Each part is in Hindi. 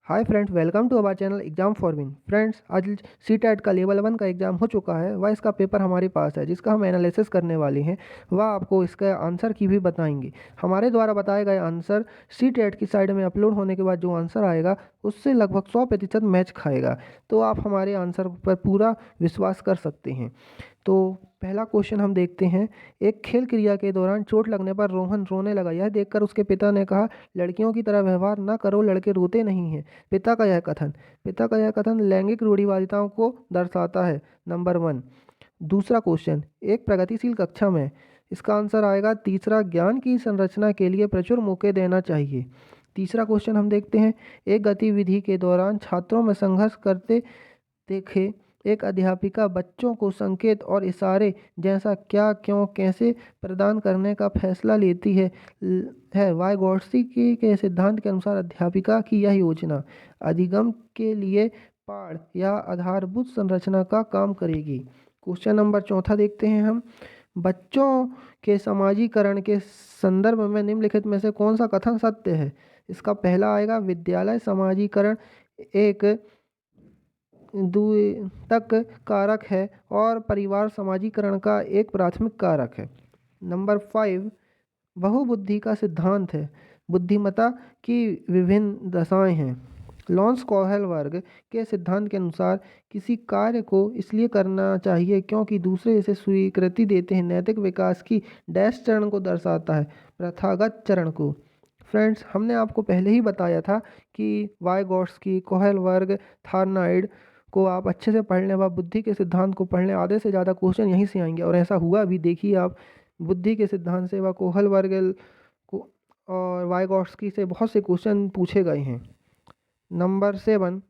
Hi friends, welcome to our channel exam for win. Friends, आज सी टेट का लेवल 1 का एग्ज़ाम हो चुका है। वह इसका पेपर हमारे पास है, जिसका हम एनालिसिस करने वाले हैं। वह आपको इसका आंसर की भी बताएंगे। हमारे द्वारा बताए गए आंसर सी टेट की साइड में अपलोड होने के बाद जो आंसर आएगा उससे लगभग 100% मैच खाएगा। तो आप हमारे आंसर पर पूरा विश्वास कर सकते हैं। तो पहला क्वेश्चन हम देखते हैं। एक खेल क्रिया के दौरान चोट लगने पर रोहन रोने लगा। यह देखकर उसके पिता ने कहा, लड़कियों की तरह व्यवहार न करो, लड़के रोते नहीं हैं। पिता का यह कथन लैंगिक रूढ़िवादिताओं को दर्शाता है। नंबर 1। दूसरा क्वेश्चन, एक प्रगतिशील कक्षा में। इसका आंसर आएगा तीसरा, ज्ञान की संरचना के लिए प्रचुर मौके देना चाहिए। तीसरा क्वेश्चन हम देखते हैं। एक गतिविधि के दौरान छात्रों में संघर्ष करते देखे एक अध्यापिका बच्चों को संकेत और इशारे जैसा क्या, क्यों, कैसे प्रदान करने का फैसला लेती है। वाइगोत्स्की के सिद्धांत के अनुसार अध्यापिका की यह योजना अधिगम के लिए पाठ या आधारभूत संरचना का काम करेगी। क्वेश्चन नंबर चौथा देखते हैं हम। बच्चों के समाजीकरण के संदर्भ में निम्नलिखित में से कौन सा कथन सत्य है। इसका पहला आएगा, विद्यालय समाजीकरण एक द्वितक कारक है और परिवार समाजीकरण का एक प्राथमिक कारक है। नंबर 5, बहुबुद्धि का सिद्धांत है। बुद्धिमत्ता की विभिन्न दशाएं हैं। लॉन्स कॉहेल वर्ग के सिद्धांत के अनुसार किसी कार्य को इसलिए करना चाहिए क्योंकि दूसरे इसे स्वीकृति देते हैं। नैतिक विकास की डैश चरण को दर्शाता है, प्रथागत चरण को। फ्रेंड्स, हमने आपको पहले ही बताया था कि वाइगोत्स्की, कोहेल वर्ग, थार्नाइड को आप अच्छे से पढ़ लें, व बुद्धि के सिद्धांत को पढ़ लें। आधे से ज़्यादा क्वेश्चन यहीं से आएंगे और ऐसा हुआ भी। देखिए आप, बुद्धि के सिद्धांत से व कोहल वर्ग को और वाइगोत्स्की से बहुत से क्वेश्चन पूछे गए हैं। नंबर 7,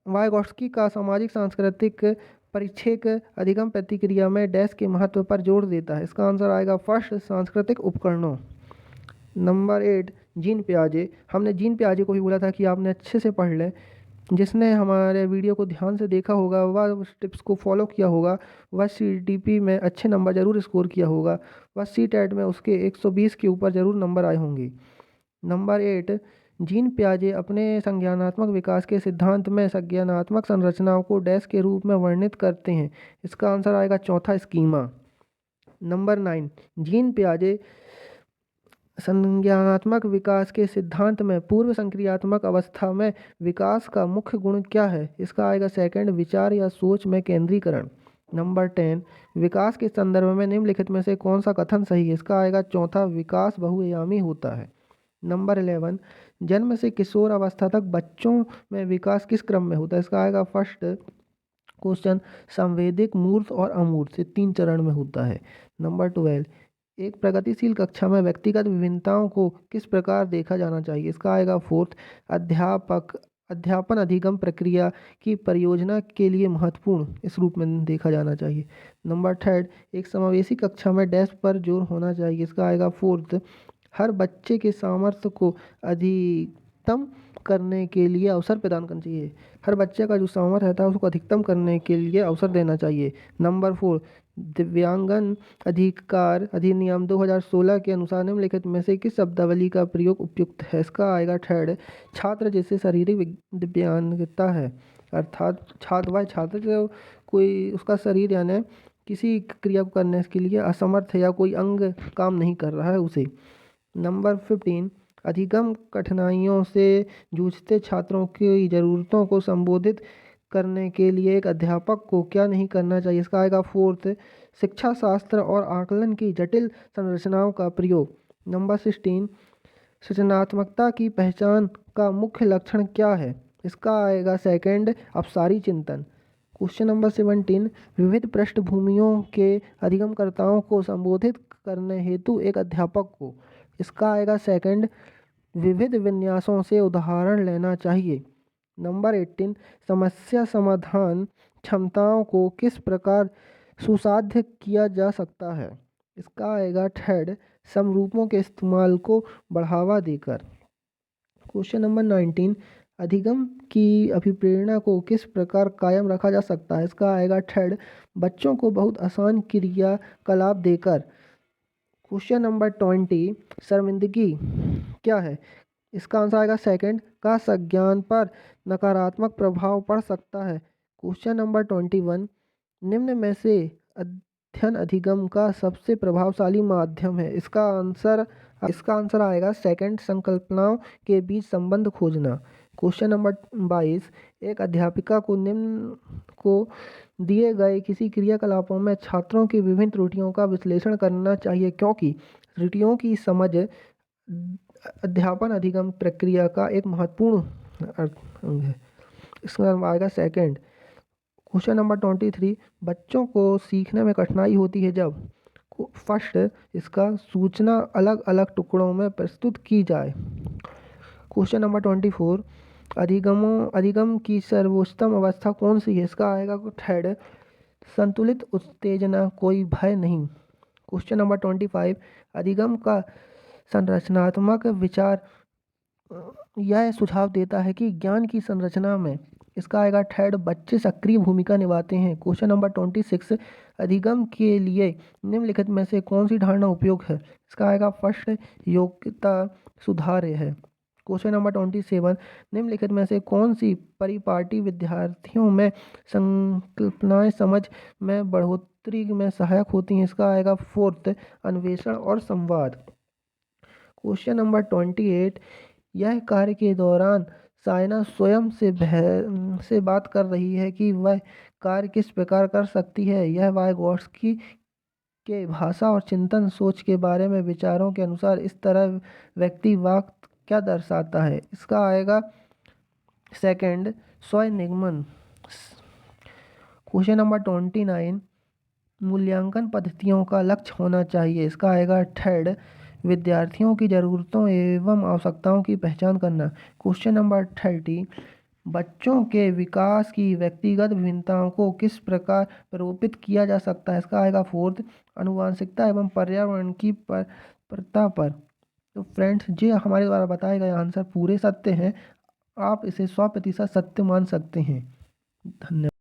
वाइगोत्स्की का सामाजिक सांस्कृतिक परिप्रेक्ष्य अधिगम प्रतिक्रिया में डैश के महत्व पर जोर देता है। इसका आंसर आएगा फर्स्ट, सांस्कृतिक उपकरणों। नंबर 8, जीन पियाजे। हमने जीन पियाजे को भी बोला था कि आपने अच्छे से पढ़ लें। जिसने हमारे वीडियो को ध्यान से देखा होगा, वह उस टिप्स को फॉलो किया होगा, वह CTP में अच्छे नंबर ज़रूर स्कोर किया होगा, वह CTET में उसके 120 के ऊपर ज़रूर नंबर आए होंगे। नंबर 8, जीन पियाजे अपने संज्ञानात्मक विकास के सिद्धांत में संज्ञानात्मक संरचनाओं को डैश के रूप में वर्णित करते हैं। इसका आंसर आएगा चौथा, स्कीमा। नंबर 9, जीन पियाजे संज्ञानात्मक विकास के सिद्धांत में पूर्व संक्रियात्मक अवस्था में विकास का मुख्य गुण क्या है। इसका आएगा सेकंड, विचार या सोच में केंद्रीकरण। नंबर 10, विकास के संदर्भ में निम्नलिखित में से कौन सा कथन सही है। इसका आएगा चौथा, विकास बहुआयामी होता है। नंबर 11, जन्म से किशोर अवस्था तक बच्चों में विकास किस क्रम में होता है। इसका आएगा फर्स्ट क्वेश्चन, संवेदिक, मूर्त और अमूर्त से 3 चरण में होता है। नंबर 12, एक प्रगतिशील कक्षा में व्यक्तिगत विभिन्नताओं को किस प्रकार देखा जाना चाहिए। इसका आएगा फोर्थ, अध्यापन अधिगम प्रक्रिया की परियोजना के लिए महत्वपूर्ण इस रूप में देखा जाना चाहिए। नंबर 3, एक समावेशी कक्षा में डैश पर जोर होना चाहिए। इसका आएगा फोर्थ, हर बच्चे के सामर्थ्य को अधिकतम करने के लिए अवसर प्रदान करना चाहिए। हर बच्चे का जो सामर्थ्य रहता है उसको अधिकतम करने के लिए अवसर देना चाहिए। नंबर 4, दिव्यांगन अधिकार अधिनियम 2016 के अनुसार निम्नलिखित में से किस शब्दावली का प्रयोग उपयुक्त है। इसका आएगा थर्ड, छात्र जिससे शारीरिक दिव्यांगता है, अर्थात छात्र जो कोई उसका शरीर यानी किसी क्रिया को करने के लिए असमर्थ है या कोई अंग काम नहीं कर रहा है उसे। नंबर 15, अधिगम कठिनाइयों से जूझते छात्रों की ज़रूरतों को संबोधित करने के लिए एक अध्यापक को क्या नहीं करना चाहिए। इसका आएगा फोर्थ, शिक्षा शास्त्र और आकलन की जटिल संरचनाओं का प्रयोग। नंबर 16, सृजनात्मकता की पहचान का मुख्य लक्षण क्या है। इसका आएगा सेकंड, अपसारी चिंतन। क्वेश्चन नंबर 17, विविध पृष्ठभूमियों के अधिगमकर्ताओं को संबोधित करने हेतु एक अध्यापक को। इसका आएगा सेकंड, विविध विन्यासों से उदाहरण लेना चाहिए। नंबर 18, समस्या समाधान क्षमताओं को किस प्रकार सुसाध्य किया जा सकता है। इसका आएगा थर्ड, समरूपों के इस्तेमाल को बढ़ावा देकर। क्वेश्चन नंबर 19, अधिगम की अभिप्रेरणा को किस प्रकार कायम रखा जा सकता है। इसका आएगा थर्ड, बच्चों को बहुत आसान क्रियाकलाप देकर। क्वेश्चन नंबर 20, शर्मिंदगी क्या है। इसका आंसर आएगा सेकंड, का संज्ञान पर नकारात्मक प्रभाव पड़ सकता है। क्वेश्चन नंबर 21, निम्न में से अध्ययन अधिगम का सबसे प्रभावशाली माध्यम है। इसका आंसर आएगा सेकंड, संकल्पनाओं के बीच संबंध खोजना। क्वेश्चन नंबर 22, एक अध्यापिका को निम्न को दिए गए किसी क्रियाकलापों में छात्रों की विभिन्न त्रुटियों का विश्लेषण करना चाहिए, क्योंकि त्रुटियों की समझ अध्यापन अधिगम प्रक्रिया का एक महत्वपूर्ण अंग है। इसका नाम आएगा सेकंड। क्वेश्चन नंबर 23, बच्चों को सीखने में कठिनाई होती है जब फर्स्ट, इसका सूचना अलग अलग टुकड़ों में प्रस्तुत की जाए। क्वेश्चन नंबर 24, अधिगम की सर्वोत्तम अवस्था कौन सी है। इसका आएगा थर्ड, संतुलित उत्तेजना, कोई भय नहीं। क्वेश्चन नंबर 25, अधिगम का संरचनात्मक विचार यह सुझाव देता है कि ज्ञान की संरचना में, इसका आएगा थर्ड, बच्चे सक्रिय भूमिका निभाते हैं। क्वेश्चन नंबर 26, अधिगम के लिए निम्नलिखित में से कौन सी धारणा उपयोग है। इसका आएगा फर्स्ट, योग्यता सुधार्य है। क्वेश्चन नंबर 27, निम्नलिखित में से कौन सी परिपाटी विद्यार्थियों में संकल्पनाएं समझ में बढ़ोतरी में सहायक होती हैं। इसका आएगा फोर्थ, अन्वेषण और संवाद। क्वेश्चन नंबर 28, यह कार्य के दौरान सायना स्वयं से बात कर रही है कि वह कार्य किस प्रकार कर सकती है। यह वाइगोट्स्की के भाषा और चिंतन सोच के बारे में विचारों के अनुसार इस तरह व्यक्ति वाक्य क्या दर्शाता है। इसका आएगा सेकंड, स्वनिगमन। क्वेश्चन नंबर 29, मूल्यांकन पद्धतियों का लक्ष्य होना चाहिए। इसका आएगा थर्ड, विद्यार्थियों की ज़रूरतों एवं आवश्यकताओं की पहचान करना। क्वेश्चन नंबर 30, बच्चों के विकास की व्यक्तिगत विभिन्नताओं को किस प्रकार प्ररूपित किया जा सकता है। इसका आएगा फोर्थ, आनुवंशिकता एवं पर्यावरण की परता पर। तो फ्रेंड्स, ये हमारे द्वारा बताए गए आंसर पूरे सत्य हैं। आप इसे 100% सत्य मान सकते हैं। धन्यवाद।